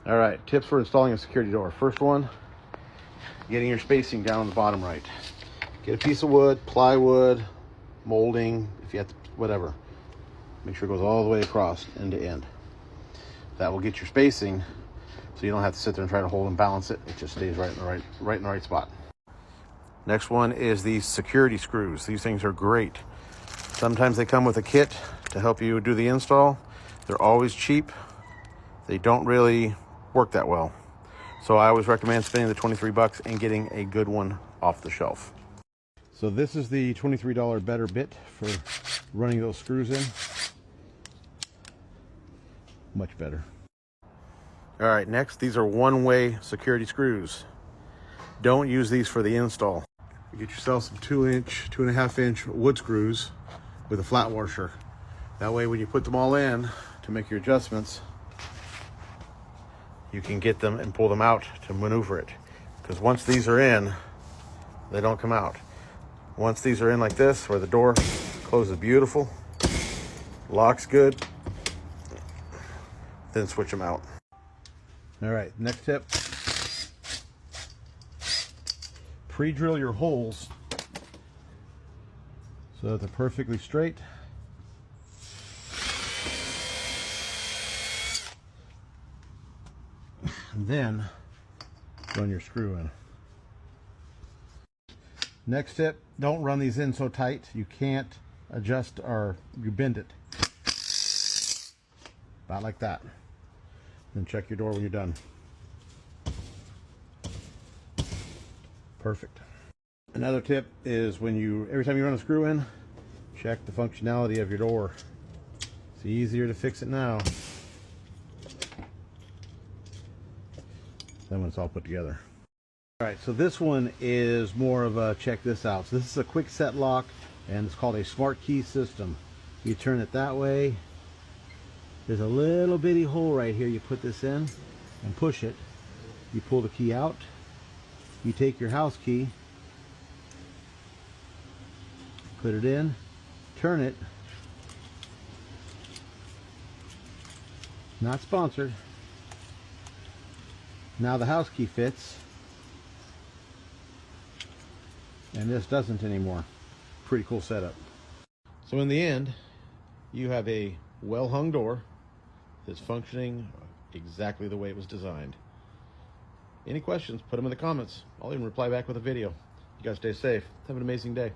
All right, tips for installing a security door. First one, getting your spacing down on the bottom right. Get a piece of wood, plywood, molding, if you have to, whatever. Make sure it goes all the way across, end to end. That will get your spacing, so you don't have to sit there and try to hold and balance it. It just stays right in the right spot. Next one is these security screws. These things are great. Sometimes they come with a kit to help you do the install. They're always cheap. They don't really work that well. So I always recommend spending the 23 bucks and getting a good one off the shelf. So this is the $23 better bit for running those screws in. Much better. All right, next, these are one-way security screws. Don't use these for the install. Get yourself some 2-inch, 2.5-inch wood screws with a flat washer. That way when you put them all in to make your adjustments, you can get them and pull them out to maneuver it. Because once these are in, they don't come out. Once these are in like this, where the door closes beautiful, locks good, then switch them out. All right, next tip. Pre-drill your holes so that they're perfectly straight. And then run your screw in. Next tip, don't run these in so tight you can't adjust or you bend it. About like that. Then check your door when you're done. Perfect. Another tip is every time you run a screw in, check the functionality of your door. It's easier to fix it now than when it's all put together. All right, so this one is more of a check this out. So this is a quick set lock and it's called a smart key system. You turn it that way. There's a little bitty hole right here. You put this in and push it. You pull the key out. You take your house key, put it in, turn it. Not sponsored. Now the house key fits, and this doesn't anymore. Pretty cool setup. So in the end, you have a well-hung door that's functioning exactly the way it was designed. Any questions, put them in the comments. I'll even reply back with a video. You guys stay safe. Have an amazing day.